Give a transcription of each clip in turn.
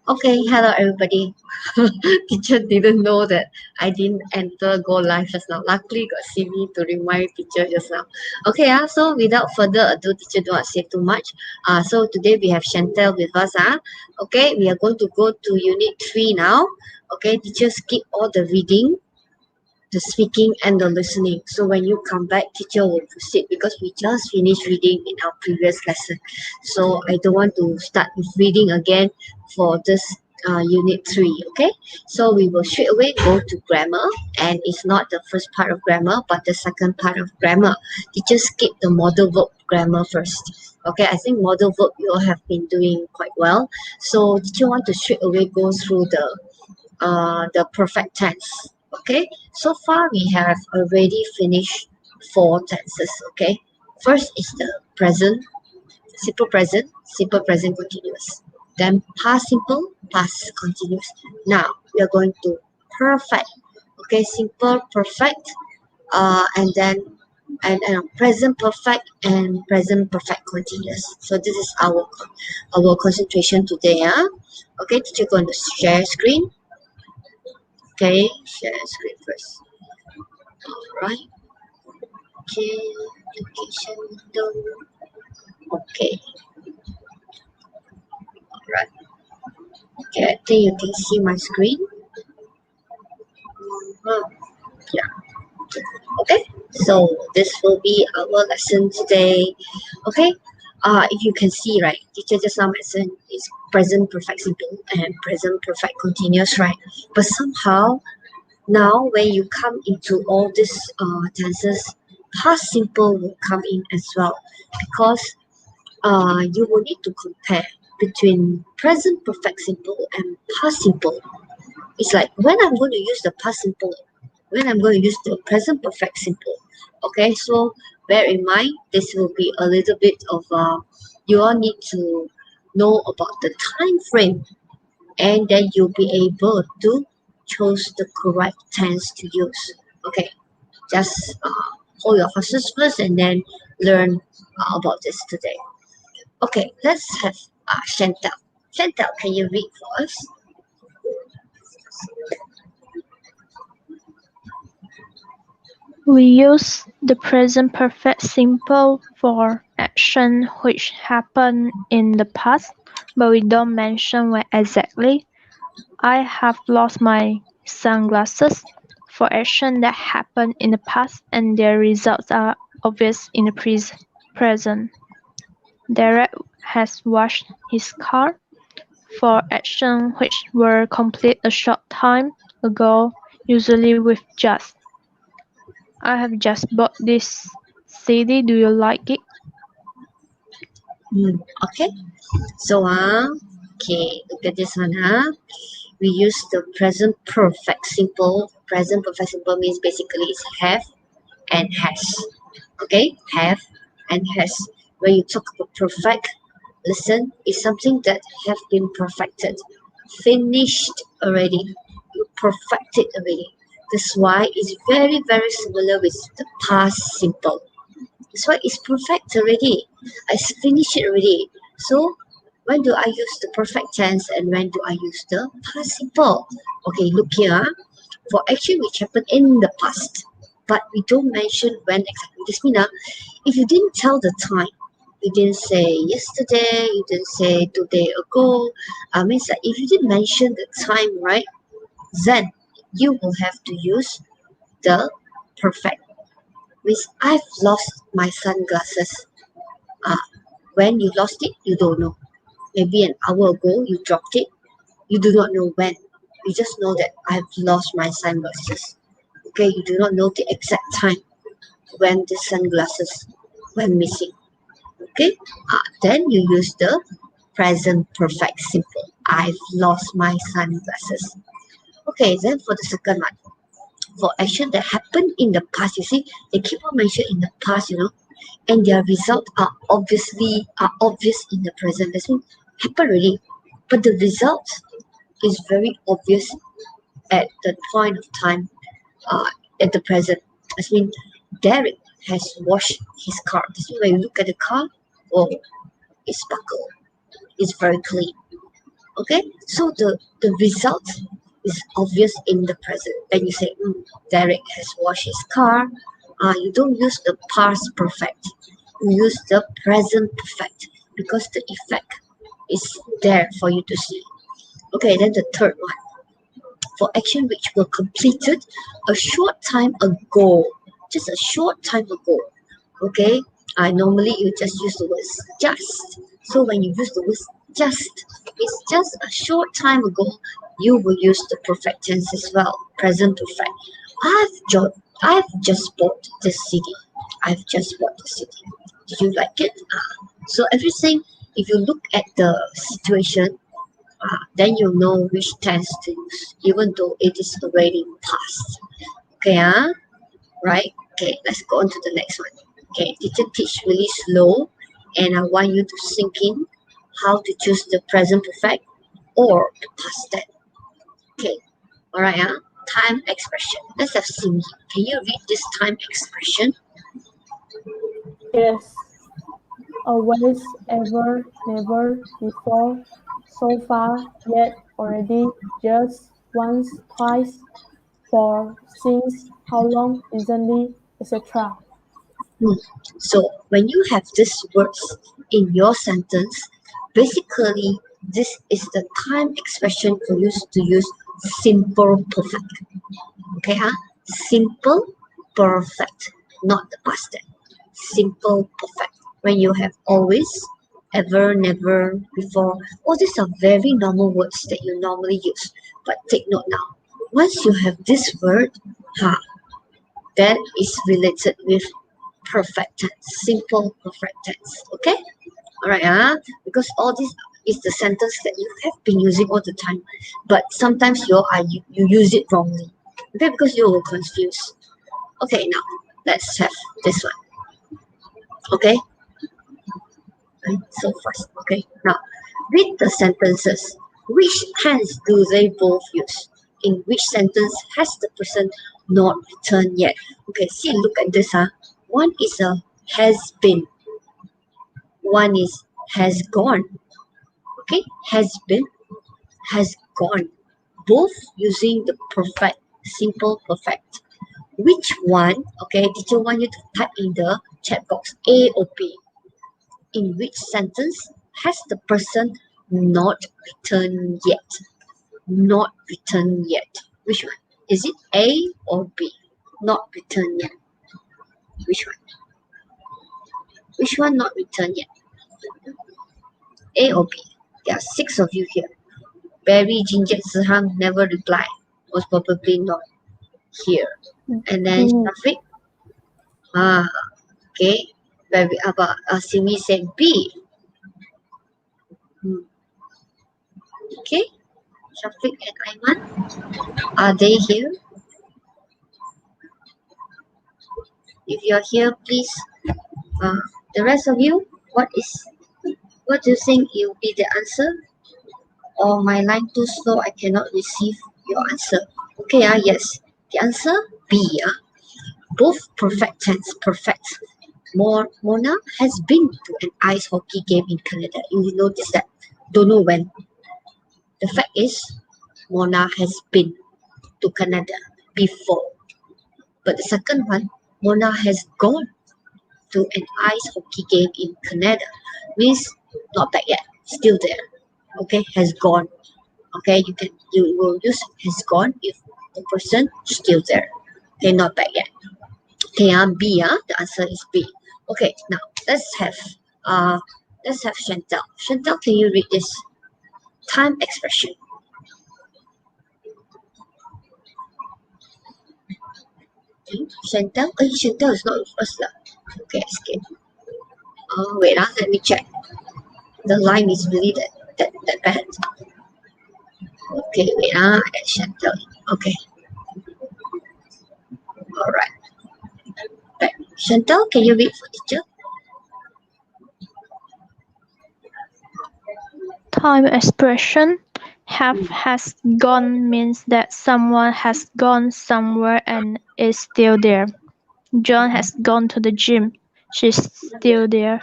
Okay, hello everybody. Teacher didn't know that I didn't enter go live just now. Luckily got see me to remind teacher just now. Okay, so without further ado, teacher do not say too much. So today we have Chantel with us. Okay, we are going to go to unit 3 now. Okay, teacher skip all the reading, the speaking and the listening. So when you come back, teacher will proceed because we just finished reading in our previous lesson. So I don't want to start with reading again for this unit 3. Okay, so we will straight away go to grammar, and it's not the first part of grammar but the second part of grammar. Teacher skip the model verb grammar first. Okay, I think model verb you all have been doing quite well. So teacher want to straight away go through the perfect tense. Okay, so far we have already finished 4 tenses. Okay, first is the present, simple present continuous, then past simple, past continuous. Now we are going to perfect. Okay, simple perfect, and then present perfect and present perfect continuous. So this is our concentration today. Okay, teacher going to share screen. Okay, share screen first. Alright. Okay, application window. Okay, alright. Okay, I think you can see my screen. Yeah. Okay, so this will be our lesson today. Okay, if you can see, right, teacher just now mentioned is present perfect simple and present perfect continuous, right? But somehow now when you come into all these tenses, past simple will come in as well, because you will need to compare between present perfect simple and past simple. It's like when I'm going to use the past simple, when I'm going to use the present perfect simple. Okay, so bear in mind this will be a little bit of you all need to know about the time frame, and then you'll be able to choose the correct tense to use. Okay, just hold your horses first and then learn about this today. Okay, let's have Chantal. Chantal, can you read for us? We use the present perfect simple for action which happened in the past, but we don't mention when exactly. I have lost my sunglasses for action that happened in the past and their results are obvious in the present. Derek has washed his car for action which were complete a short time ago, usually with just. I have just bought this CD. Do you like it? Okay, so okay, look at this one. We use the present perfect simple. Present perfect simple means basically it's have and has. Okay, have and has. When you talk about perfect, listen, it's something that have been perfected, finished already. You perfected already. That's why it's very very similar with the past simple. That's why it's perfect already. I finished it already. So when do I use the perfect tense and when do I use the past simple? Okay, look here. For action which happened in the past, but we don't mention when exactly. This means if you didn't tell the time, you didn't say yesterday, you didn't say 2 days ago, means that if you didn't mention the time, right, then you will have to use the perfect. Means I've lost my sunglasses. Uh, when you lost it, you don't know. Maybe an hour ago you dropped it. You do not know when. You just know that I've lost my sunglasses. Okay, you do not know the exact time when the sunglasses went missing. Okay, then you use the present perfect simple. I've lost my sunglasses. Okay, then for the second one, for action that happened in the past, you see, they keep on mentioning in the past, and their results are obvious in the present. That means happened already, but the result is very obvious at the point of time, uh, at the present. I mean, Derek has washed his car. This means when you look at the car, oh, it's sparkle. It's very clean. Okay, so the result is obvious in the present. Then you say, Derek has washed his car. You don't use the past perfect. You use the present perfect because the effect is there for you to see. Okay, then the third one, for action which were completed a short time ago, just a short time ago. Okay, normally you just use the words just. So when you use the words just, it's just a short time ago, you will use the perfect tense as well, present perfect. I've just bought this CD. I've just bought the CD. Did you like it? So everything, if you look at the situation, then you know which tense to use, even though it is already past. Okay, right? Okay, let's go on to the next one. Okay, teacher teach really slow, and I want you to sink in how to choose the present perfect or the past tense. Okay, all right, time expression. Let's have Cindy. Can you read this time expression? Yes. Always, ever, never, before, so far, yet, already, just, once, twice, for, since, how long, recently, etc. Hmm. So when you have these words in your sentence, basically this is the time expression for you to use simple perfect. Okay, simple perfect, not the past tense. Simple perfect. When you have always, ever, never, before, all these are very normal words that you normally use. But take note now. Once you have this word, that is related with perfect tense, simple perfect tense. Okay? Alright, because all this is the sentence that you have been using all the time, but sometimes you use it wrongly. Okay, because you will confuse. Okay, now let's have this one. Okay, so fast. Okay, now read the sentences. Which tense do they both use? In which sentence has the person not returned yet? Okay, see, look at this. One is a has been, one is has gone. Okay, has been, has gone. Both using the perfect, simple perfect. Which one? Okay, teacher want you to type in the chat box A or B. In which sentence has the person not returned yet? Not returned yet. Which one? Is it A or B? Not returned yet. Which one? Which one not returned yet? A or B? There are 6 of you here. Barry, Ginger, Zihang never reply. Was probably not here. And then B. Shafiq, ah, okay. Barry, Simi said B. Okay. Shafiq and Aiman, are they here? If you're here, please. Uh, the rest of you, what do you think will be the answer? Or my line too slow, I cannot receive your answer. Okay, yes. The answer B. Both perfect tense, perfect. Mona has been to an ice hockey game in Canada. You will notice that. Don't know when. The fact is, Mona has been to Canada before. But the second one, Mona has gone to an ice hockey game in Canada. Means not back yet, still there. Okay, has gone. Okay, you will use has gone if the person is still there. Okay, not back yet. Okay, B. The answer is B. Okay, now uh let's have Chantal. Chantal, can you read this time expression? Chantal? Chantal is not with us lah. Okay, escape. Wait, let me check. The line is really that bad. Okay, wait, Chantal. Okay, all right. Back. Chantal, can you read for teacher? Time expression have has gone means that someone has gone somewhere and is still there. John has gone to the gym. She's still there.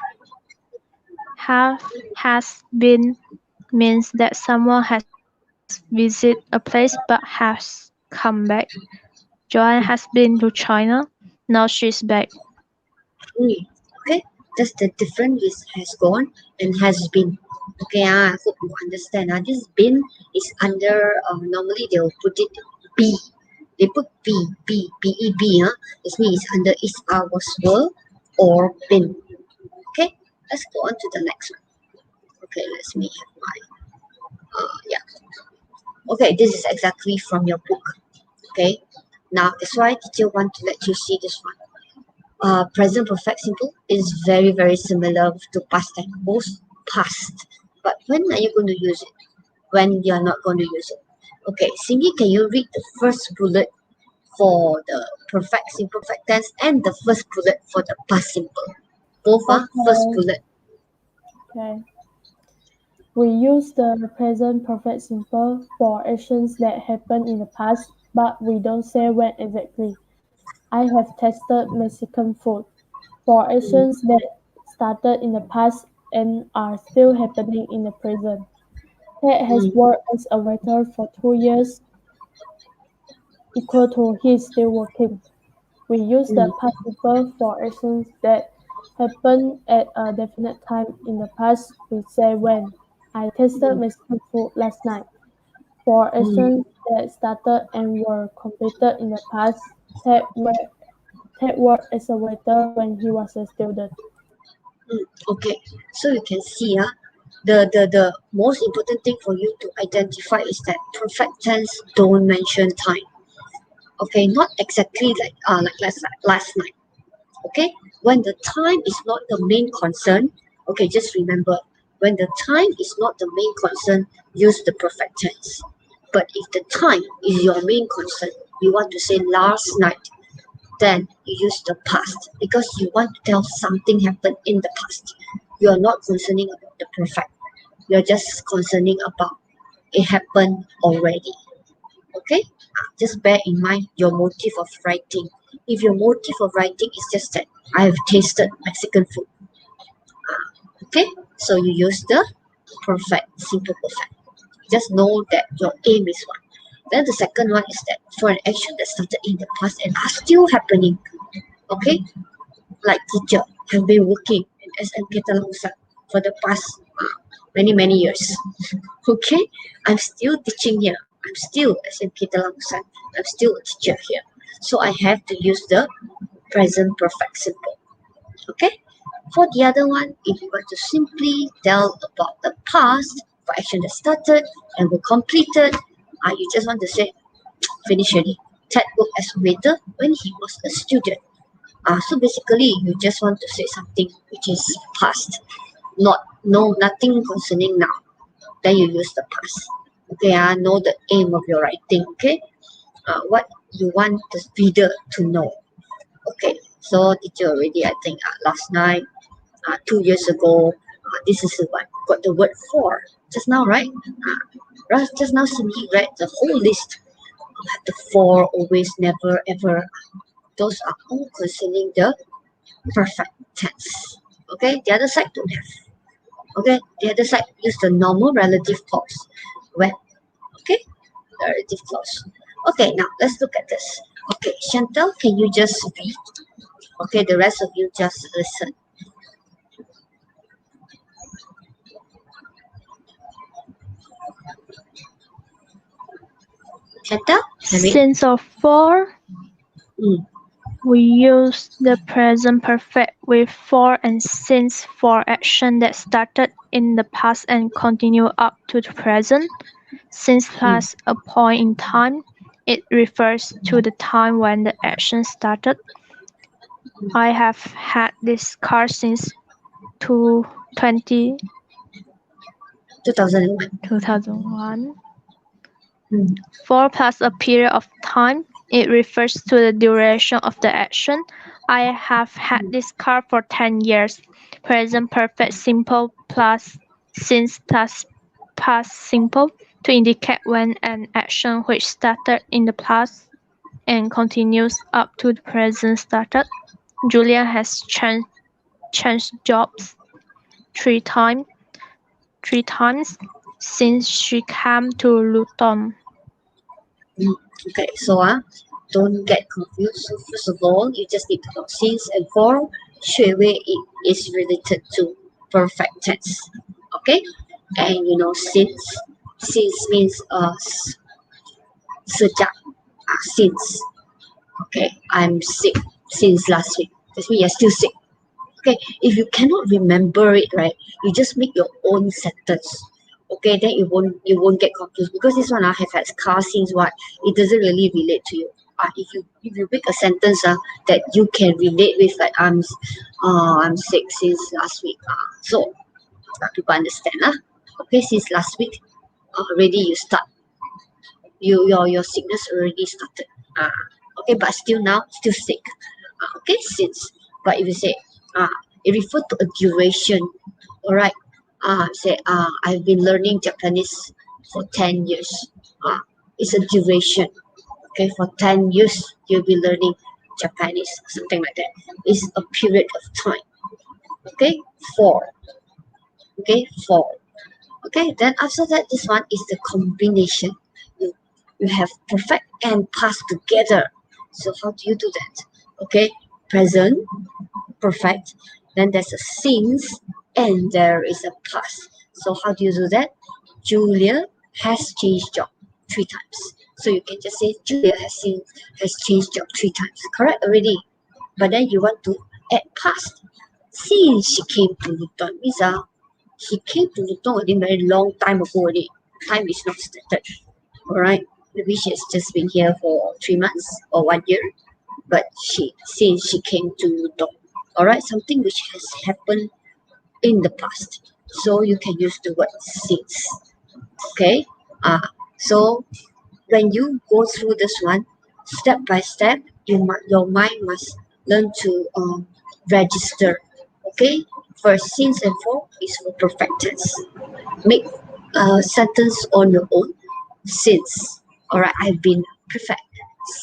Have has been means that someone has visited a place but has come back. Joanne has been to China. Now she's back. Okay, that's the difference is has gone and has been. Okay, I hope you understand. This been is under, normally they'll put it B. They put B-E-B. This means it's under is, was, were, or been. Okay, let's go on to the next one. Okay, let me have my, yeah. Okay, this is exactly from your book. Okay, now that's why teacher want to let you see this one. Present perfect simple is very similar to past tense, both past. But when are you going to use it? When you are not going to use it? Okay, Cindy, can you read the first bullet for the perfect simple perfect tense and the first bullet for the past simple? Both are first Okay. bullet. Okay. We use the present perfect simple for actions that happened in the past, but we don't say when exactly. I have tasted Mexican food. For Mm, actions that started in the past and are still happening in the present. Ted has mm, worked as a waiter for 2 years, equal to he's still working. We use the mm, participle for actions that happen at a definite time in the past. We say when. I tasted mm, Mexican food last night. For mm, actions that started and were completed in the past, Ted worked as a waiter when he was a student. Okay, so you can see, the most important thing for you to identify is that perfect tense don't mention time. Okay, not exactly like last night. Okay, when the time is not the main concern, okay, just remember, when the time is not the main concern, use the perfect tense. But if the time is your main concern, you want to say last night, then you use the past because you want to tell something happened in the past. You are not concerning about the perfect, you're just concerning about it happened already. Okay, just bear in mind your motive of writing. If your motive of writing is just that I have tasted Mexican food, okay, so you use the perfect, simple perfect. Just know that your aim is one. Then the second one is that for an action that started in the past and are still happening, okay, like teacher have been working in SMK Telangusan for the past many years. Okay, I'm still teaching here. I'm still SMK Telangusan. I'm still a teacher here. So I have to use the present perfect simple. Okay. For the other one, if you want to simply tell about the past for action that started and were completed, you just want to say finish already. Ted worked as a waiter when he was a student. So basically, you just want to say something which is past, nothing concerning now. Then you use the past. Okay, know the aim of your writing. Okay, what you want the reader to know. Okay, so teacher already, I think last night, 2 years ago, this is what got the word for just now, right? Just now, Cindy read the whole list. The for, always, never, ever. Those are all concerning the perfect tense. Okay, the other side don't have. Okay, the other side use the normal relative clause. When, okay, the relative clause. Okay, now let's look at this. Okay, Chantal, can you just read? Okay, the rest of you just listen. Chantal, have it? Since of for, Mm, we use the present perfect with for and since for action that started in the past and continue up to the present. Since mm, plus a point in time, it refers to the time when the action started. I have had this car since 2001. 2001. Mm, For plus a period of time, it refers to the duration of the action. I have had this car for 10 years. Present perfect simple plus since plus past simple to indicate when an action which started in the past and continues up to the present started. Julia has changed jobs three times since she came to Luton. Okay, so don't get confused. So first of all, you just need to know since and for. Straight away, it is related to perfect tense. Okay, and you know since means sejak since. Okay, I'm sick since last week. That means you're still sick. Okay, if you cannot remember it, right, you just make your own sentence. Okay, then you won't get confused because this one I have had car since what it doesn't really relate to you. If you make a sentence that you can relate with, like I'm sick since last week. So people understand Okay, since last week already you start your sickness already started. Okay, but still now still sick. Okay, since. But if you say it refers to a duration. All right. Say I've been learning Japanese for 10 years. It's a duration. Okay, for 10 years you'll be learning Japanese, something like that. It's a period of time. Okay, for. Okay, for. Okay, then after that, this one is the combination. You, you have perfect and past together. So how do you do that? Okay, present, perfect. Then there's a since and there is a past. So how do you do that? Julia has changed job 3 times. So you can just say Julia has changed job 3 times. Correct already. But then you want to add past. Since she came to Luton, means he came to Luton already very long time ago already. Time is not stated. Alright. Maybe she has just been here for 3 months or 1 year. But since she came to Luton. Alright, something which has happened in the past. So you can use the word since. Okay. So when you go through this one, step by step, your mind must learn to register. Okay. First, since and for is for perfect tense. Make a sentence on your own. Since. Alright, I've been perfect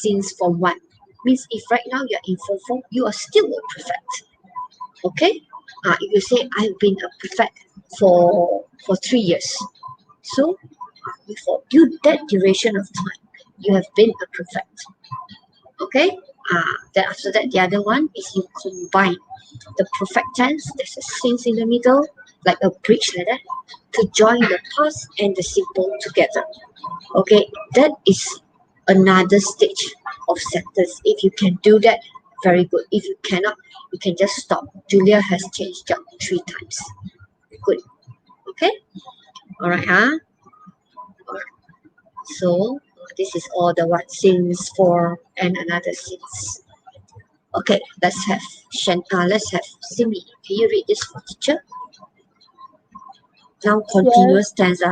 since form 1. Means if right now you're in form 4, you are still a perfect. Okay. If you say I've been a prefect for 3 years, so for you that duration of time you have been a prefect. Okay. Then after that, the other one is you combine the perfect tense. There's a since in the middle, like a bridge like that, to join the past and the simple together. Okay, that is another stage of sentence. If you can do that, very good. If you cannot, you can just stop. Julia has changed job 3 times. Good. Okay. All right. Alright. So this is all the what since for and another since. Okay. Let's have Simi. Can you read this for teacher? Now continuous tense.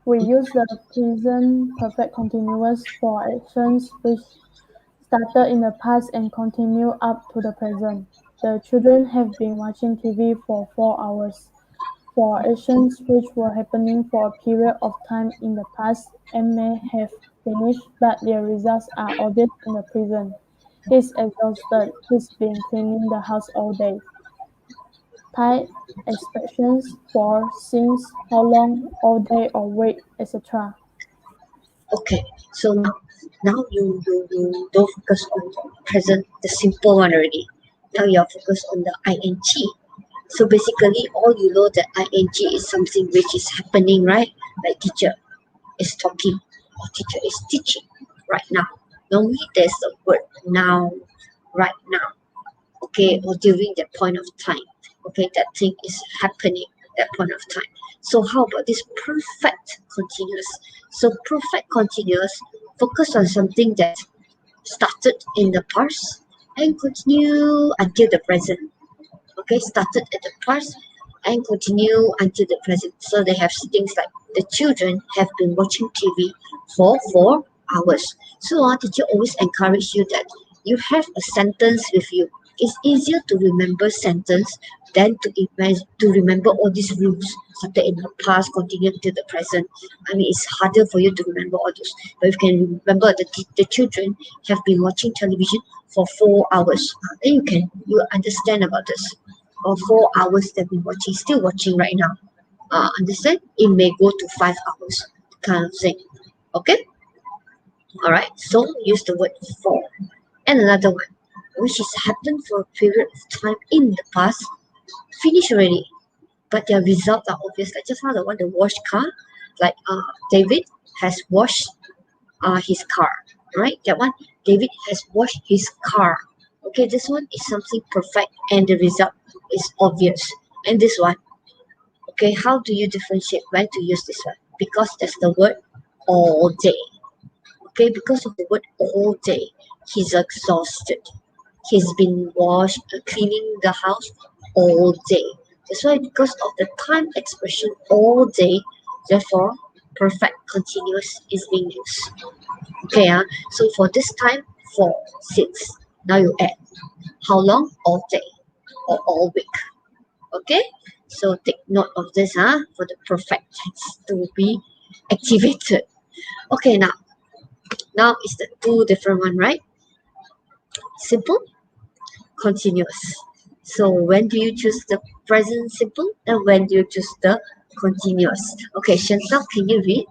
We use the present perfect continuous for actions which started in the past and continue up to the present. The children have been watching TV for 4 hours. For actions which were happening for a period of time in the past and may have finished, but their results are obvious in the present. He's exhausted. He's been cleaning the house all day. Type expressions for since, how long, all day or week, etc. Okay. So now you don't focus on the present, the simple one already. Now you're focused on the ing. So basically, all you know that ing is something which is happening, right? Like teacher is talking or teacher is teaching right now. Normally, there's the word now, right now. Okay, or during that point of time. Okay, that thing is happening that point of time. So how about this perfect continuous? So perfect continuous focus on something that started in the past and continue until the present. Okay, started at the past and continue until the present. So they have things like the children have been watching TV for 4 hours. So our teacher always encourage you that you have a sentence with you. It's easier to remember sentence than to remember all these rules started in the past, continue to the present. I mean, it's harder for you to remember all those. But if you can remember the children have been watching television for 4 hours, then you understand about this. Or 4 hours they've been watching, still watching right now. Understand? It may go to 5 hours, kind of thing. Okay? Alright, so use the word for. And another one, which is happened for a period of time in the past, finish already, but their results are obvious. Like just now, the one, the washed car, like David has washed his car, right? That one, David has washed his car. Okay, this one is something perfect and the result is obvious. And this one, okay, how do you differentiate when to use this one? Because there's the word all day. Okay, because of the word all day, he's exhausted. He's been cleaning the house all day. That's why because of the time expression all day, therefore perfect continuous is being used. Okay, so for this time, for since. Now you add how long? All day or all week. Okay, so take note of this for the perfect tense to be activated. Okay, now is the two different one, right? Simple, continuous. So when do you choose the present simple and when do you choose the continuous? Okay, Chantal, can you read?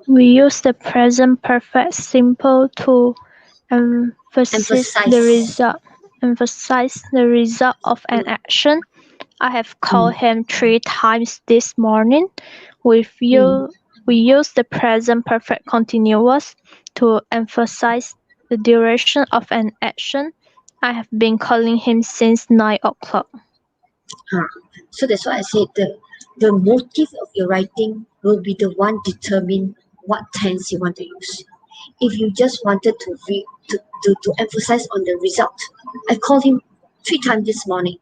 We use the present perfect simple to emphasize the result of an action. I have called him 3 times this morning. We use the present perfect continuous to emphasize the duration of an action. I have been calling him since 9 o'clock. So that's why I said the motive of your writing will be the one determine what tense you want to use. If you just wanted to read to emphasize on the result, I called him 3 times this morning.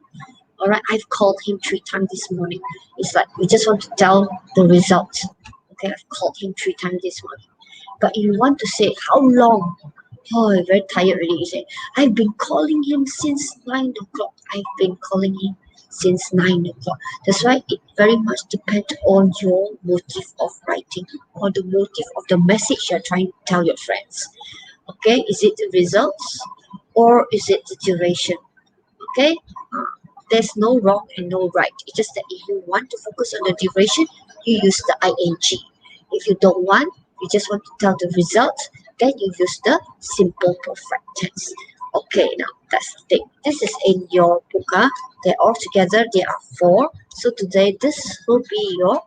Alright, I've called him 3 times this morning. It's like we just want to tell the result. Okay, I've called him 3 times this morning. But if you want to say how long, oh, I'm very tired already. You say, I've been calling him since 9 o'clock. I've been calling him since 9 o'clock. That's why it very much depends on your motive of writing or the motive of the message you're trying to tell your friends. Okay, is it the results or is it the duration? Okay, there's no wrong and no right. It's just that if you want to focus on the duration, you use the ing. If you don't want, you just want to tell the results, then you use the simple perfect tense. Okay, now that's the thing. This is in your book. They're all together. There are 4. So today, this will be your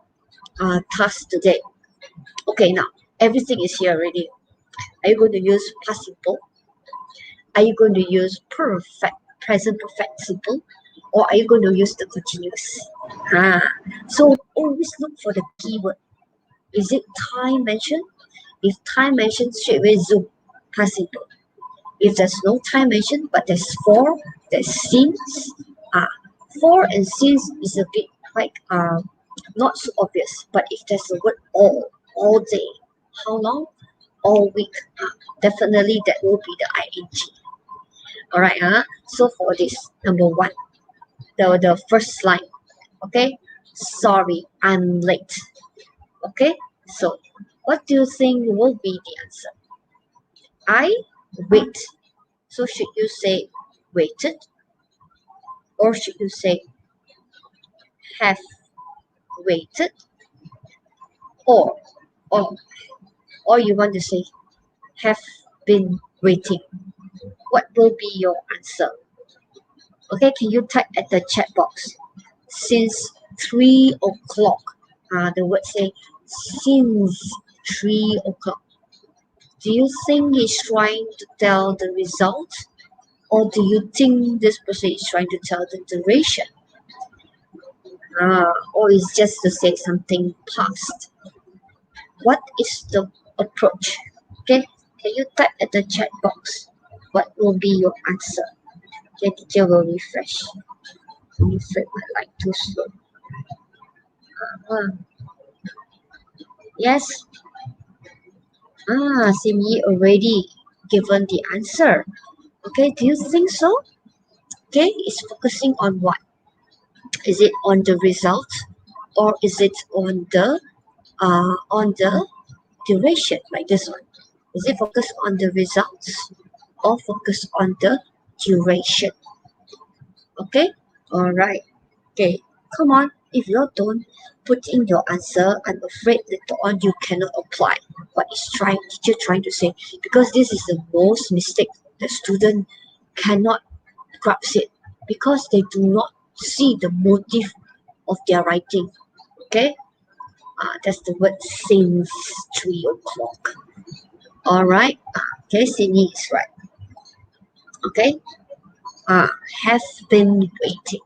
task today. Okay, now everything is here already. Are you going to use past simple? Are you going to use present perfect simple? Or are you going to use the continuous? So always look for the keyword. Is it time mentioned? If time mentioned, straight away zoom, past simple. If there's no time mentioned, but there's for, there's since. For and since is a bit like not so obvious. But if there's the word all day, how long? All week. Definitely that will be the ing. Alright, so for this, number 1, the first line. Okay, sorry, I'm late. Okay, so what do you think will be the answer? I wait. So should you say waited or should you say have waited or or or you want to say have been waiting? What will be your answer? Okay, can you type at the chat box? Since 3 o'clock. The word say since 3 o'clock. Do you think he's trying to tell the result? Or do you think this person is trying to tell the duration? Or is just to say something past? What is the approach? Okay, can you type at the chat box? What will be your answer? Okay, teacher will refresh. Refresh my light too slow. Yes. Simi already given the answer. Okay, do you think so? Okay, it's focusing on what? Is it on the result or is it on the duration like this one? Is it focused on the results or focused on the duration? Okay, all right. Okay, come on. If you don't put in your answer, I'm afraid later on you cannot apply what is teacher trying to say, because this is the most mistake the student cannot grasp it, because they do not see the motive of their writing. Okay, that's the word since 3 o'clock. All right. Okay, Sydney is right. Okay. Have been waiting,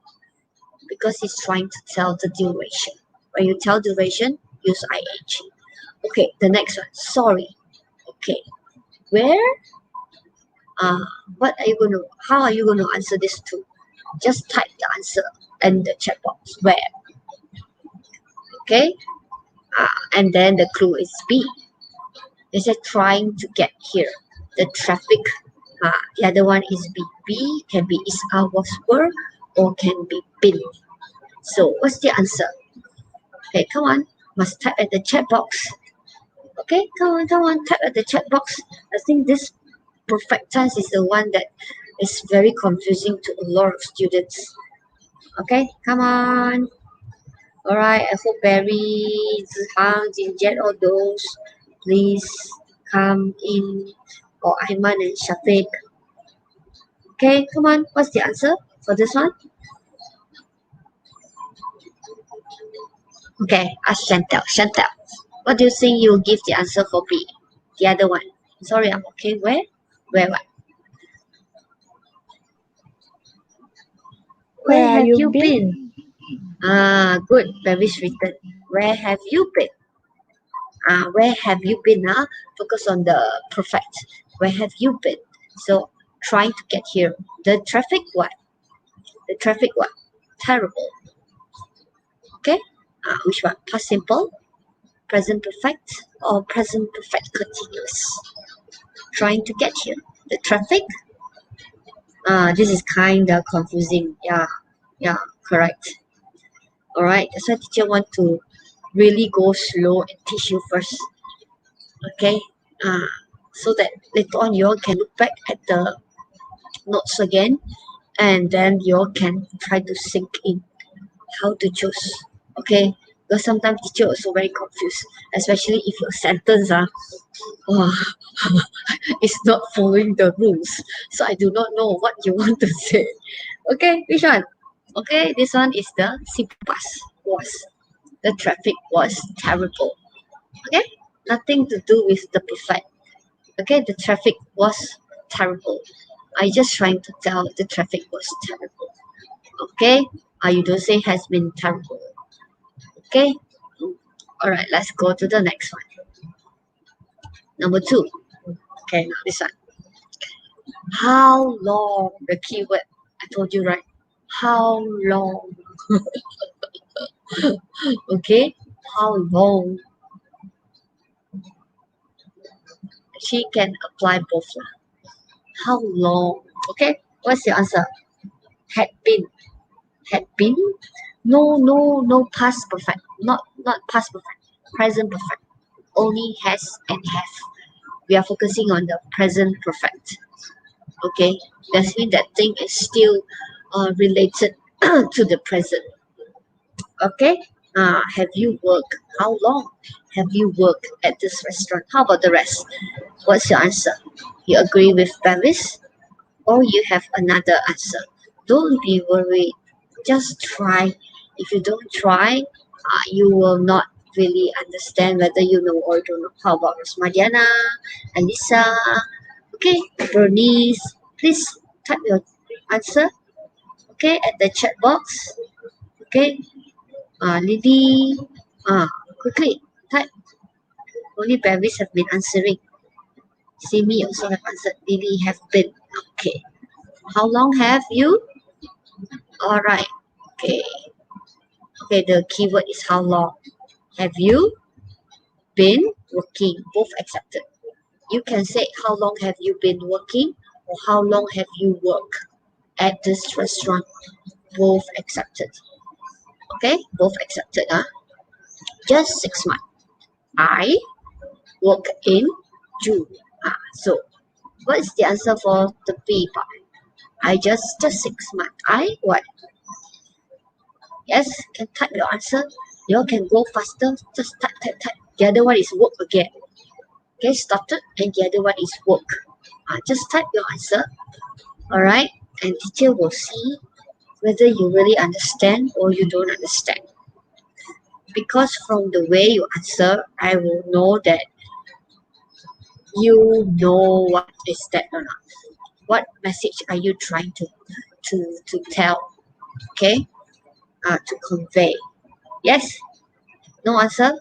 because he's trying to tell the duration. When you tell duration, use IH. Okay, the next one. Sorry. Okay, where? What are you going to? How are you going to answer this to? Just type the answer in the chat box. Where? Okay. And then the clue is B. They said trying to get here. The traffic. The other one is B. B can be is, was, were, or can be been. So what's the answer? Okay, come on. Must type at the chat box. Okay, come on, type at the chat box. I think this perfect tense is the one that is very confusing to a lot of students. Okay, come on. All right, I hope Barry, Zihang, Jinjet, all those, please come in, or Aiman and Shafiq. Okay, come on. What's the answer for this one? Okay, ask Chantel. Chantel, what do you think you will give the answer for B? The other one. Sorry, I'm okay. Where? Where what? Where Where are have you you been? been? Good. Barry's written. Where have you been? Where have you been? Focus on the perfect. Where have you been? So trying to get here. The traffic what? The traffic what? Terrible. Okay. Which one? Past simple, present perfect, or present perfect continuous? Trying to get here. The traffic. This is kind of confusing. Yeah, correct. All right. That's why teacher want to really go slow and teach you first. Okay. So that later on you all can look back at the notes again, and then you all can try to sink in how to choose. Okay, because sometimes teacher also very confused, especially if your sentence oh, is not following the rules, so I do not know what you want to say. Okay, which one? Okay, this one is the simple past. Was the traffic was terrible. Okay, nothing to do with the perfect. Okay, the traffic was terrible. I just trying to tell the traffic was terrible. Okay, you don't say has been terrible. Okay, all right, let's go to the next one. Number 2. Okay, now this one. How long? The keyword. I told you right. How long? Okay, how long? She can apply both. How long? Okay, what's your answer? Had been. Had been. No past perfect. Not past perfect. Present perfect. Only has and have. We are focusing on the present perfect. Okay, that means that thing is still related to the present. Okay, have you worked? How long have you worked at this restaurant? How about the rest? What's your answer? You agree with Bevis, or you have another answer? Don't be worried. Just try. If you don't try, you will not really understand whether you know or don't know. How about Rosmadiana, Alisa? Okay, Bernice, please type your answer. Okay, at the chat box. Okay, Lily, quickly type. Only Bevis have been answering. Simi also have answered. Lily have been. Okay, how long have you? All right. Okay. Okay, the keyword is how long. Have you been working? Both accepted. You can say how long have you been working, or how long have you worked at this restaurant? Both accepted. Okay, both accepted. Just 6 months. I work in June. So what is the answer for the B part? I just 6 months. I what? Yes, can type your answer. You all can go faster. Just type, type, type. The other one is work again. Okay, started, and the other one is work. Just type your answer. All right, and teacher will see whether you really understand or you don't understand. Because from the way you answer, I will know that you know what is that or not. What message are you trying to tell? Okay, to convey. Yes. No answer.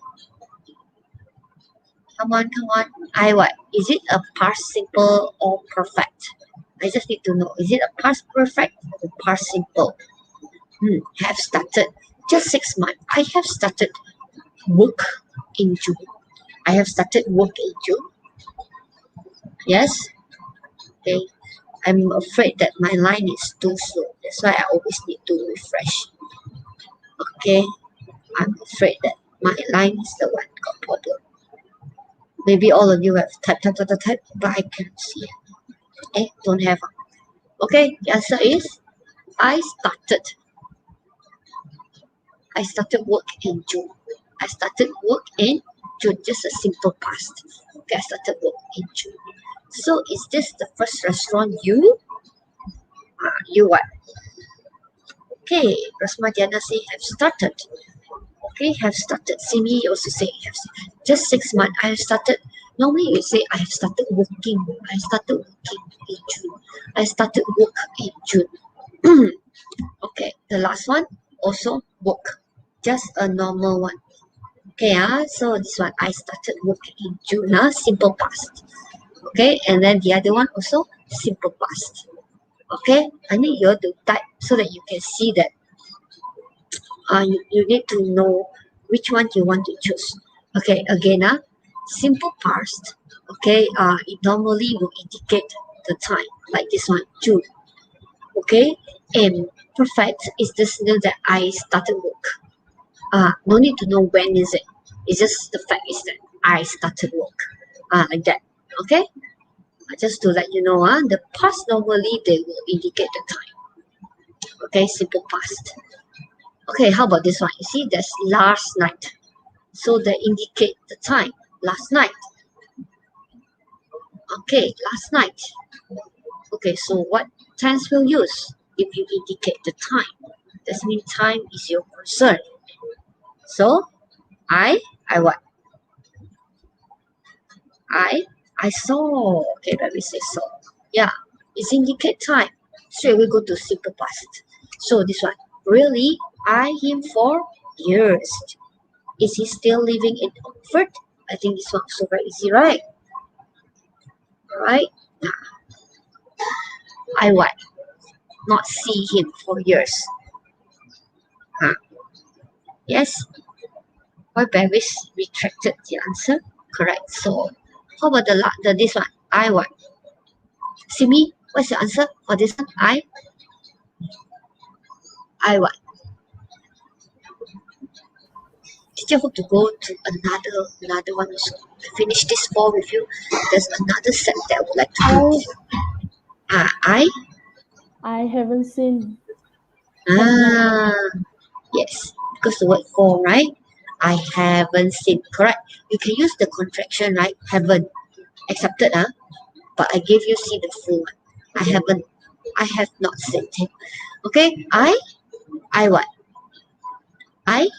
Come on, come on. I what? Is it a past simple or perfect? I just need to know. Is it a past perfect or past simple? Have started. Just 6 months. I have started work in June. I have started work in June. Yes. Okay. I'm afraid that my line is too slow. That's why I always need to refresh. Okay. I'm afraid that my line is the one got problem. Maybe all of you have type, but I can't see it. Don't have. Okay, the answer is I started work in June. I started work in June, just a simple past. Okay, I started work in June. So is this the first restaurant you what? Okay, Rosma Diana say have started. Okay, have started. Simi also say have just 6 months. I have started. Normally you say I have started working. I started working in June. I started work in June. Okay, the last one also work. Just a normal one. Okay, so this one I started working in June, simple past. Okay, and then the other one also simple past. Okay, I need you to type so that you can see that you need to know which one you want to choose. Okay, again, simple past. Okay, it normally will indicate the time, like this one, June. Okay, and perfect is the signal that I started work. No need to know when is it. It's just the fact is that I started work. Like that. Okay? Just to let you know, the past normally they will indicate the time. Okay, simple past. Okay, how about this one? You see, there's last night. So they indicate the time. Last night. Okay, last night. Okay, so what tense will use if you indicate the time? That means time is your concern. So I what? I saw. Okay, let me say so. Yeah, it's indicate time. Straight we go to simple past. So this one, really, I him for years. Is he still living in Oxford? I think this one also very easy, right? Alright. I what? Not see him for years. Yes. Why Bevis retracted the answer? Correct. So how about the this one? I what? Simi, what's the answer for this one? I what? Teacher hope to go to another one also. To finish this 4 with you, there's another set that I would like to do with you. I haven't seen. Yes, because the word for, right? I haven't seen. Correct. You can use the contraction, right? Haven't accepted, but I gave you see the full one. I have not seen him. Okay, I what? I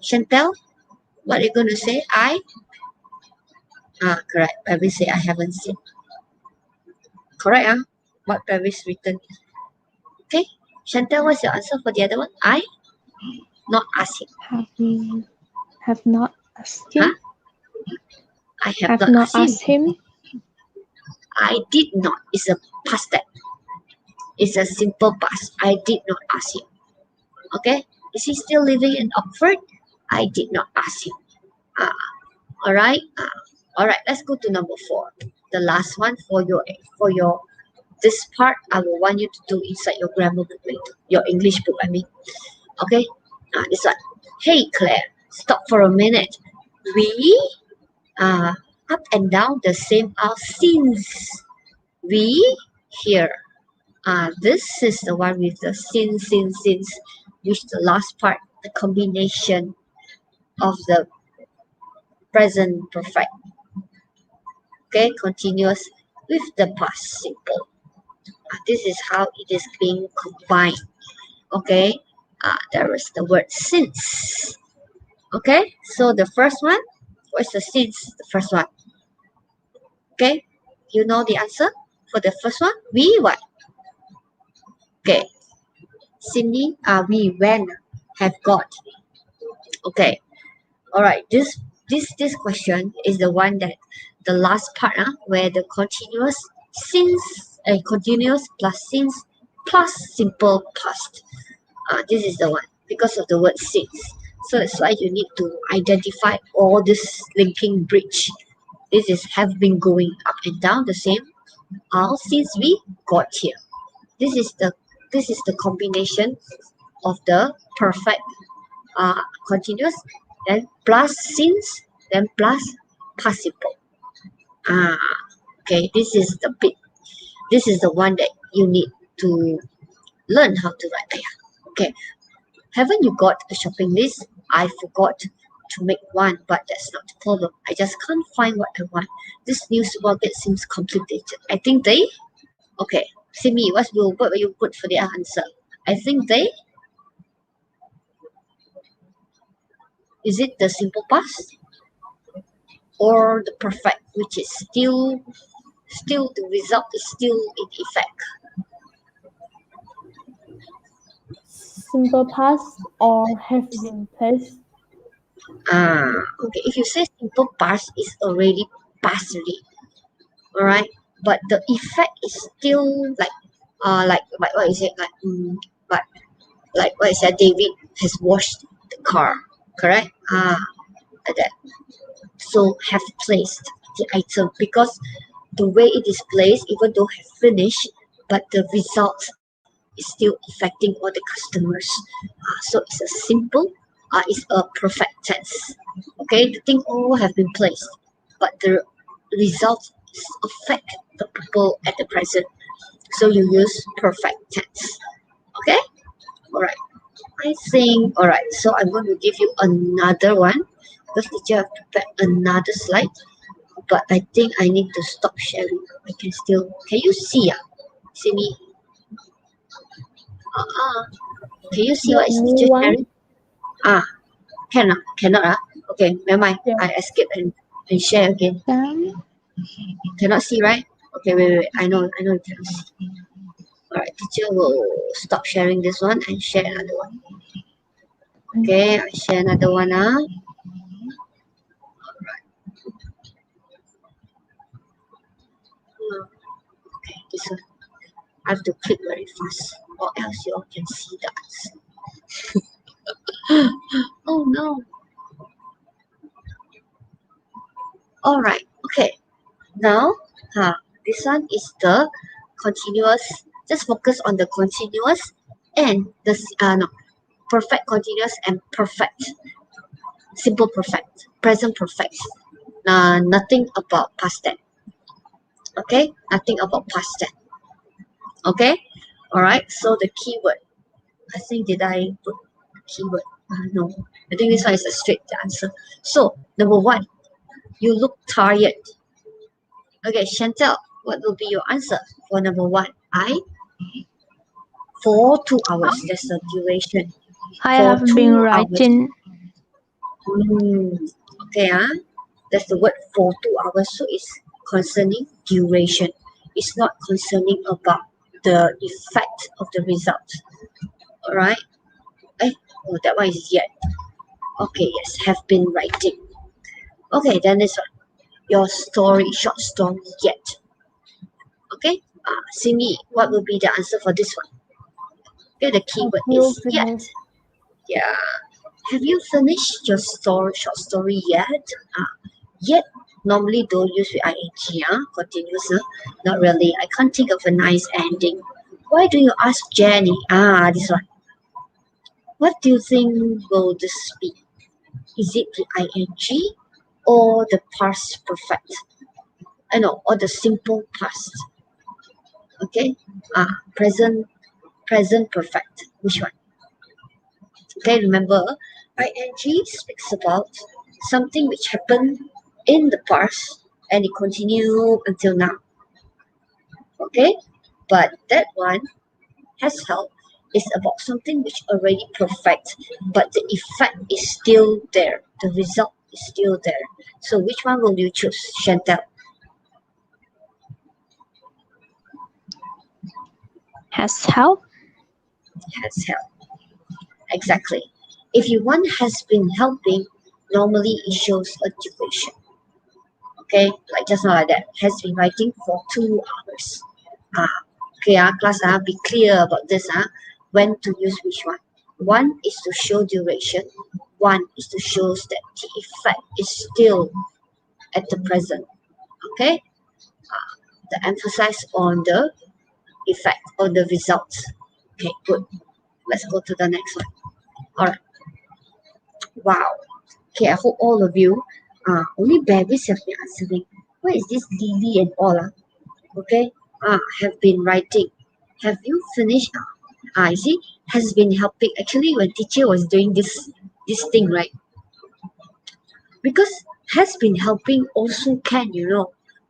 Chantel, what are you gonna say? Correct. Paris say I haven't seen. Correct, what Paris written. Okay, Chantel, what's your answer for the other one? I not ask him. Have not asked Huh? him. I have Have not not asked him. asked him. I did not. It's a past tense. It's a simple past. I did not ask him. Okay, is he still living in Oxford? I did not ask him. All right. All right. Let's go to number 4. The last one for your this part. I will want you to do inside your grammar book later. Your English book, I mean. Okay. This one. Hey Claire, stop for a minute. We up and down the same aisle since we here. This is the one with the since, which the last part, the combination of the present perfect. Okay, continuous with the past simple. This is how it is being combined. Okay, there is the word since. Okay, so the first one, what's the since? The first one. Okay, you know the answer for the first one. We what? Okay, Cindy, we when have got. Okay, all right. This question is the one that the last part, where the continuous since, continuous plus since plus simple past. This is the one because of the word since. So that's why you need to identify all this linking bridge. This is have been going up and down the same all since we got here. This is the combination of the perfect continuous, then plus since, then plus participle. Okay, this is the big. This is the one that you need to learn how to write. Okay, haven't you got a shopping list? I forgot to make one, but that's not the problem. I just can't find what I want. This new supermarket seems complicated. I think they. Okay, Simi, what will you put for the answer? I think they. Is it the simple past or the perfect, which is still the result is still in effect? Simple past or have been placed. Okay. If you say simple past is already past already, all right. But the effect is still like what is it but like what is that? David has washed the car, correct? Like that. So have placed the item because the way it is placed, even though have finished, but the result is still affecting all the customers. So it's a simple, it's a perfect tense. Okay, the thing all have been placed, but the result affect the people at the present. So you use perfect tense. Okay, all right. I think all right. So I'm going to give you another one because teacher have prepared another slide, but I think I need to stop sharing. I can still. Can you see? See me? Can you see The what is new teacher one. sharing? Ah, cannot. Okay, never mind. Yeah. I escape and share again. Cannot see, right? Okay, wait. I know you cannot see. Alright, teacher will stop sharing this one and share another one. Okay, I share another one. Okay, this one. I have to click very fast or else you all can see the answer. Oh no. Alright, okay. Now, this one is the continuous. Just focus on the continuous and the no, perfect continuous and perfect, simple perfect, present perfect. Nothing about past tense. Okay, nothing about past tense. Okay, all right. So the keyword. I think did I put keyword? No, I think this one is a straight answer. So number one, you look tired. Okay, Chantel, what will be your answer for number one? For 2 hours. That's the duration. I For have been 2 hours. writing. Okay, that's the word for 2 hours. So it's concerning duration. It's not concerning about the effect of the result. All right. Oh, that one is yet. Okay, yes, have been writing. Okay, then this one. Your story, short story yet. Okay. Simi, what will be the answer for this one? Okay, the keyword Have you is yet. finished? Yeah. Have you finished your short story yet? Yet normally don't use with ing, continuous. Not really. I can't think of a nice ending. Why do you ask Jenny? This one. What do you think will this be? Is it the ing or the past perfect? I know, or the simple past. Okay, present perfect. Which one? Okay, remember, ing speaks about something which happened in the past and it continue until now. Okay, but that one has help is about something which already perfect, but the effect is still there. The result is still there. So which one will you choose, Chantal? Has helped. Has help. Exactly. If you one has been helping, normally it shows a duration. Okay, like just now like that. Has been writing for 2 hours. Okay, class, be clear about this. When to use which one. One is to show duration. One is to show that the effect is still at the present. Okay, the emphasis on the effect, on the results. Okay, good. Let's go to the next one. All right. Wow. Okay, I hope all of you, only babies have been answering. Where is this Lily and all? Okay, have been writing. Have you finished? You see, has been helping. Actually, when teacher was doing this thing, right? Because has been helping also can,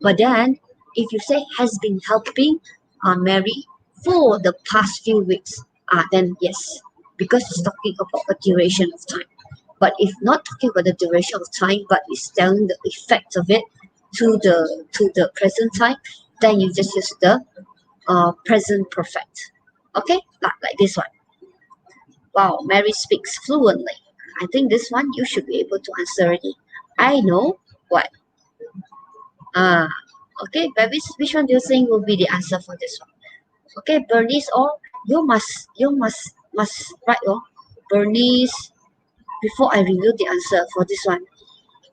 But then, if you say has been helping Mary for the past few weeks, then yes, because it's talking about a duration of time. But if not talking about the duration of time, but it's telling the effect of it to the present time, then you just use the present perfect. Okay, like this one. Wow, Mary speaks fluently. I think this one you should be able to answer already. I know what. Ah, okay, babies, which one do you think will be the answer for this one? Okay, Bernice, or you must write Bernice before I reveal the answer for this one.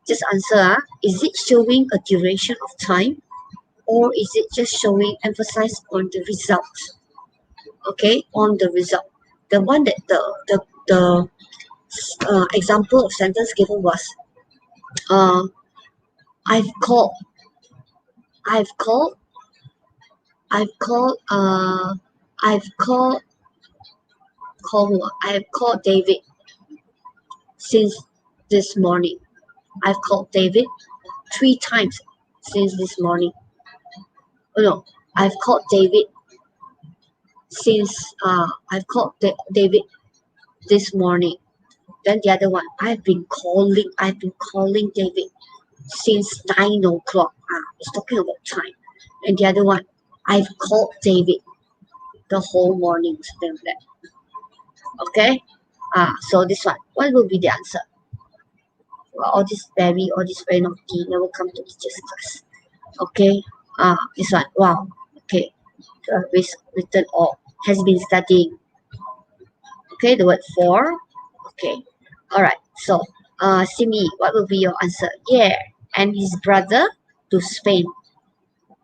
Just answer. Is it showing a duration of time, or is it just showing emphasis on the result? Okay, on the result. The one that the example of sentence given was uh, I've called I've called I've called I've called I've called David since this morning. I've called David 3 times since this morning. Oh no, I've called David since David this morning. Then the other one, I've been calling David since 9 o'clock. It's talking about time. And the other one, I've called David the whole morning. Something like that. Okay. So this one, what will be the answer? Well, all this very naughty, never come to teacher's class. Okay. This one, wow. Okay. Written or has been studying. Okay, the word for. Okay. All right. So, Simi, what will be your answer? Yeah. And his brother to Spain.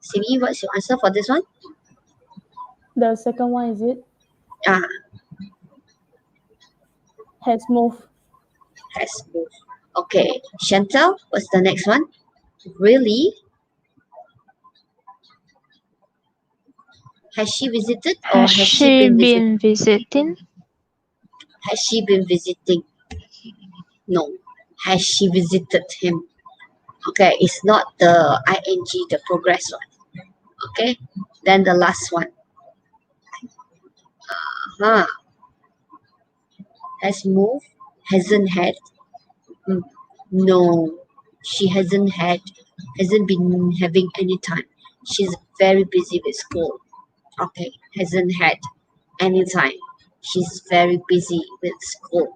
Simi, what's your answer for this one? The second one is it? Ah, Has moved. has moved. Okay. Chantal, what's the next one? Really? Has she visited or Has has she she been visited? been visiting? Has she been visiting? No. Has she visited him? Okay, it's not the ing, the progress one. Okay. Then the last one. Huh. Has moved? Hasn't had? Mm, no. She hasn't been having any time. She's very busy with school. Okay. Hasn't had any time. She's very busy with school.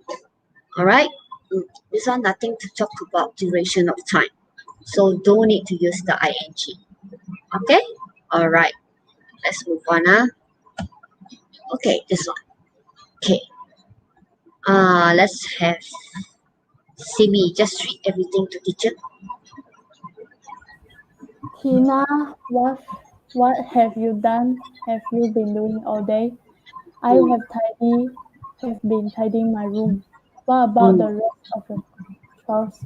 All right. This one nothing to talk about duration of time. So don't need to use the ing. Okay. All right. Let's move on. Okay. This one. Okay. Let's have Simi just read everything to teacher. Tina, what have you done? Have you been doing all day? I Mm. have been tidying my room. What about Mm. the rest of the chores?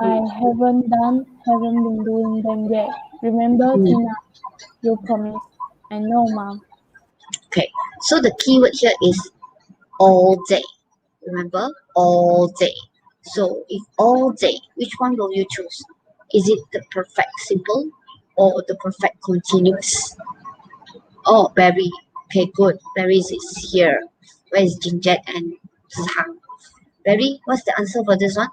I Mm. haven't been doing them yet. Remember, Mm. Tina, you promised. I know, Mom. Okay, so the keyword here is all day. Remember, all day. So if all day, which one will you choose? Is it the perfect simple or the perfect continuous? Oh, Barry. Okay, good. Barry is here. Where is Jinjet and Zhang? Barry, what's the answer for this one?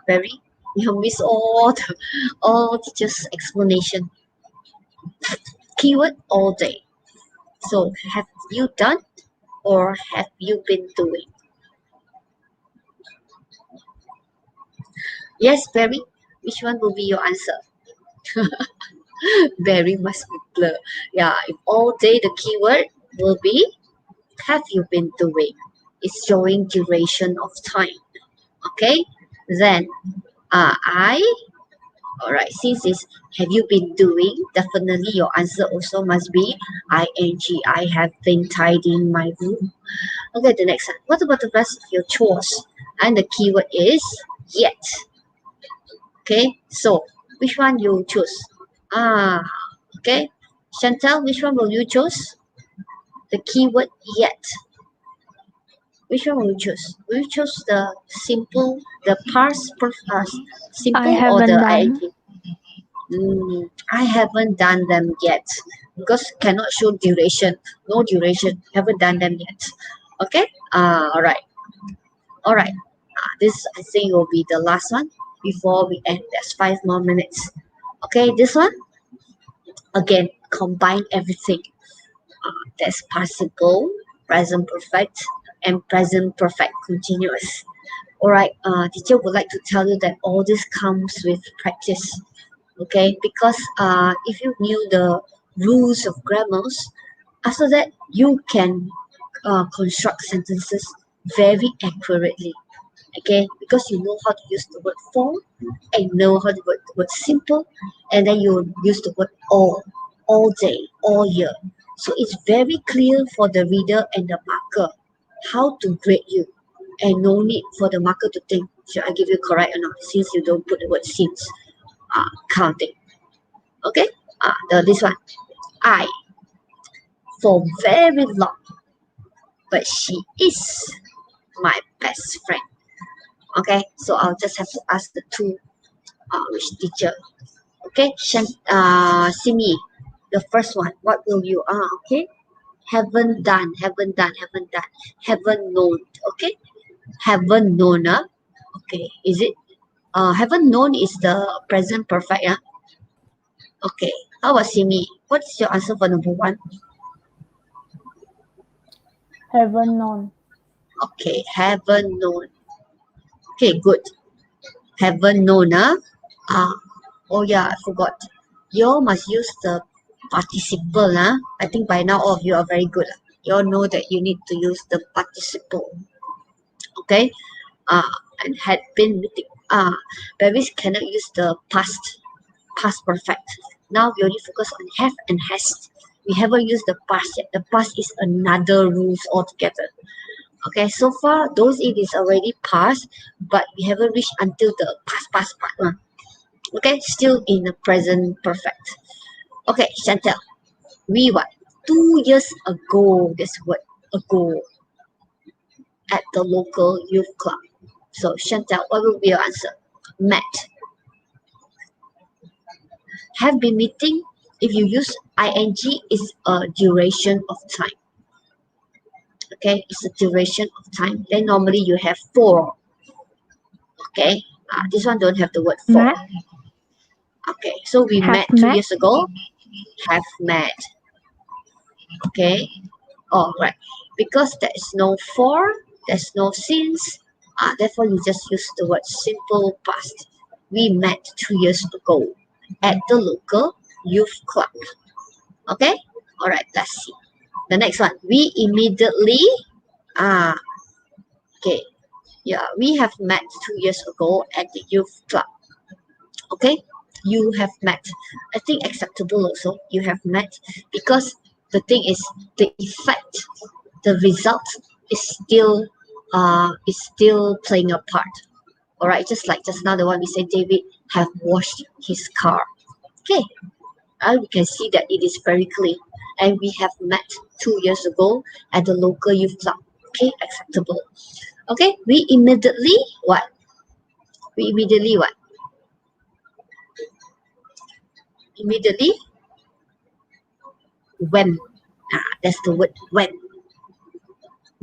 Barry, you miss all teachers' explanation. Keyword all day. So have you done or have you been doing? Yes, Barry. Which one will be your answer? Barry must be blur. Yeah, if all day the keyword will be have you been doing? It's showing duration of time. Okay, then alright, since it's have you been doing, definitely your answer also must be ing. I have been tidying my room. Okay, the next one. What about the rest of your chores? And the keyword is yet. Okay, so which one you choose? Okay. Chantal, which one will you choose? The keyword yet. Which one will you choose? Will you choose the simple, the I simple or the haven't done. ing? I haven't done them yet because cannot show duration. No duration. Haven't done them yet. Okay. All right. This I think will be the last one before we end. There's 5 more minutes. Okay. This one again combine everything. That's participle, present perfect, and present perfect continuous. All right. Teacher would like to tell you that all this comes with practice. Okay, because if you knew the rules of grammars, after that you can construct sentences very accurately. Okay, because you know how to use the word for and know how to use the word simple, and then you use the word all day, all year. So it's very clear for the reader and the marker how to grade you, and no need for the marker to think should I give you correct or not, since you don't put the word since counting. Okay, this one, I for very long, but she is my best friend. Okay, so I'll just have to ask the two which teacher. Okay, Simi, the first one, what will you okay, haven't done, haven't known. Okay, haven't known. Okay, is it haven't known is the present perfect. Okay, how about Simi? What's your answer for number one? Haven't known. Okay, haven't known. Okay, good. Haven't known. Oh yeah, I forgot. You all must use the participle. I think by now all of you are very good. You all know that you need to use the participle. Okay. Uh, and had been meeting. Babies cannot use the past perfect. Now we only focus on have and has. We haven't used the past yet. The past is another rules altogether. Okay, so far those it is already past, but we haven't reached until the past part. Okay, still in the present perfect. Okay, Chantel, we what? 2 years ago, this word ago, at the local youth club. So Chantel, what will be your answer? Met. Have been meeting. If you use ing, is a duration of time. Okay, it's a duration of time. Then normally you have for. Okay, this one don't have the word for. Met. Okay, so we Have met 2 years met. ago. Have met. Okay, all right. Because there is no for, there's no since. Therefore, you just use the word simple past. We met 2 years ago at the local youth club. Okay, all right. Let's see the next one. We immediately. Ah, okay. Yeah, we have met 2 years ago at the youth club. Okay, you have met. I think acceptable also. You have met because the thing is the effect, the result is still playing a part. All right, just like just now the one we said David have washed his car. Okay, We can see that it is very clear. And we have met 2 years ago at the local youth club. Okay, acceptable. Okay, we immediately what? We immediately what? Immediately when. That's the word when.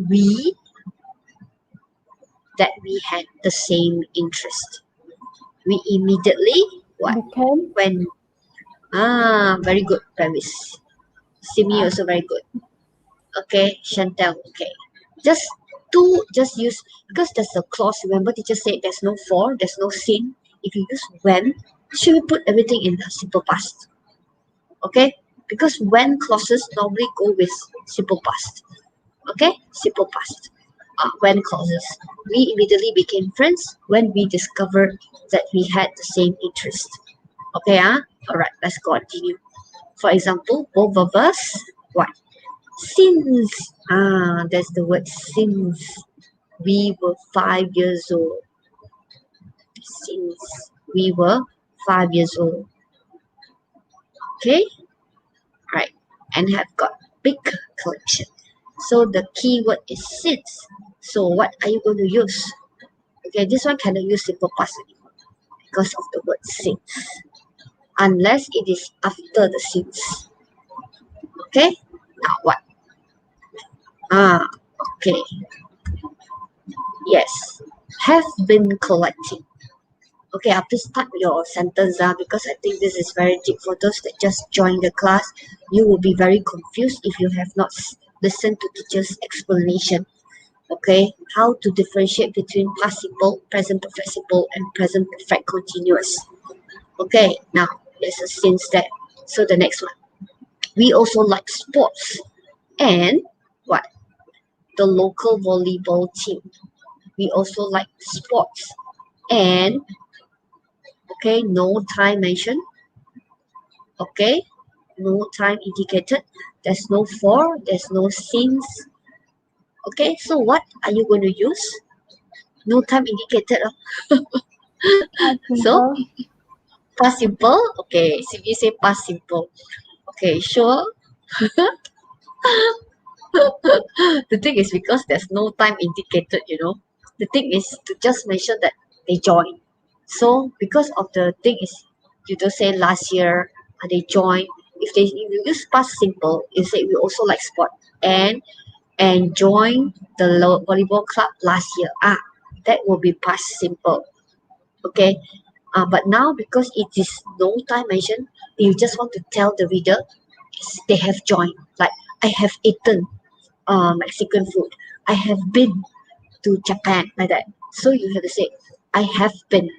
We that we had the same interest. We immediately what? Became When. Very good, Paris. Simi also very good. Okay, Chantel. Okay, just just use because there's a clause. Remember, teacher said there's no for, there's no sin. If you use when, should we put everything in the simple past? Okay, because when clauses normally go with simple past. Okay, simple past. When clauses. We immediately became friends when we discovered that we had the same interest. Okay, alright, let's continue. For example, both of us, what? Since, that's the word since we were 5 years old. Since we were 5 years old. Okay, right, and have got big collection. So the keyword is since. So what are you going to use? Okay, this one cannot use simple past anymore because of the word since. Unless it is after the since. Okay, now what? Okay. Yes, have been collecting. Okay, please start your sentence because I think this is very deep for those that just joined the class. You will be very confused if you have not listened to teacher's explanation. Okay, how to differentiate between past simple, present perfect simple, and present perfect continuous. Okay, now there's a since that. So the next one. We also like sports and what? The local volleyball team. We also like sports and okay, no time mentioned. Okay, no time indicated. There's no for, there's no since. Okay, so what are you going to use? No time indicated. past So simple. past simple. Okay, so you say past simple. Okay, sure. The thing is because there's no time indicated. The thing is to just mention that they join. So because of the thing is you don't say last year they join. If you use past simple, you say we also like sport and join the volleyball club last year. That will be past simple. Okay. But now because it is no time mentioned, you just want to tell the reader they have joined. Like I have eaten Mexican food. I have been to Japan like that. So you have to say, I have been,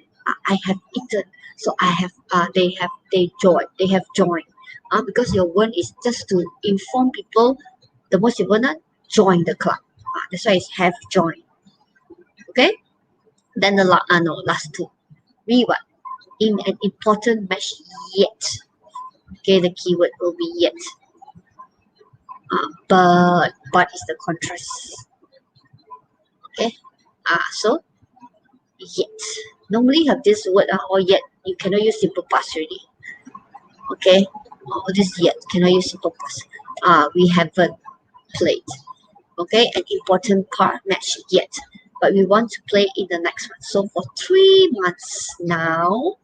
I have eaten. So I have, they have joined. Because your word is just to inform people, the most important, join the club. That's why it's have joined. Okay. Then the last two. We what? In an important match yet. Okay, the keyword will be yet. But is the contrast. Okay. So yet. Normally have this word or yet. You cannot use simple past already. Okay. Or this yet cannot use simple past. We haven't played. Okay, an important part match yet. But we want to play in the next one. So for 3 months now.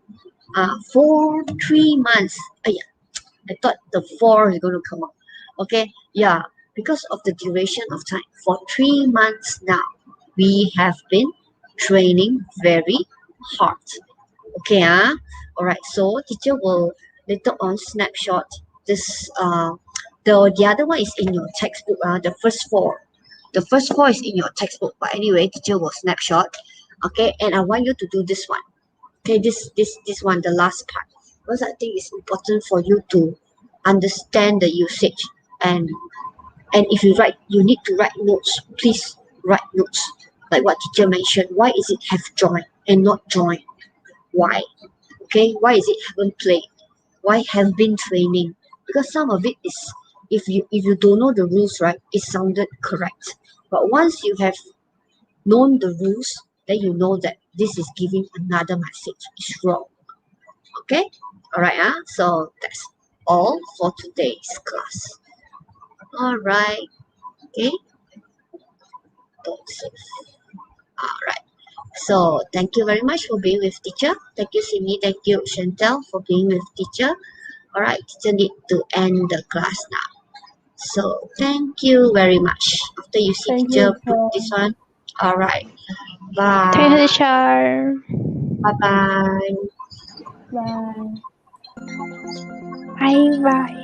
For 3 months. Yeah. I thought the 4 is going to come up. Okay. Yeah. Because of the duration of time. For 3 months now. We have been training very hard. Okay, alright. So teacher will later on snapshot this. The other one is in your textbook. The first four. The first four is in your textbook. But anyway, teacher will snapshot. Okay, and I want you to do this one. Okay, this one, the last part, because I think it's important for you to understand the usage and if you write, you need to write notes. Please write notes like what teacher mentioned. Why is it have joined and not joined? Why? Okay, why is it haven't played? Why have been training? Because some of it is if you don't know the rules, right, it sounded correct. But once you have known the rules, then you know that this is giving another message. It's wrong. Okay? Alright, so all for today's class. All right. Okay. That's it. All right. So thank you very much for being with teacher. Thank you, Simi. Thank you, Chantel, for being with teacher. All right. Teacher need to end the class now. So thank you very much. After you see Thank teacher, you, put teacher. this one. All right. Thank you, Bye. teacher. Bye bye. Bye. Bye bye.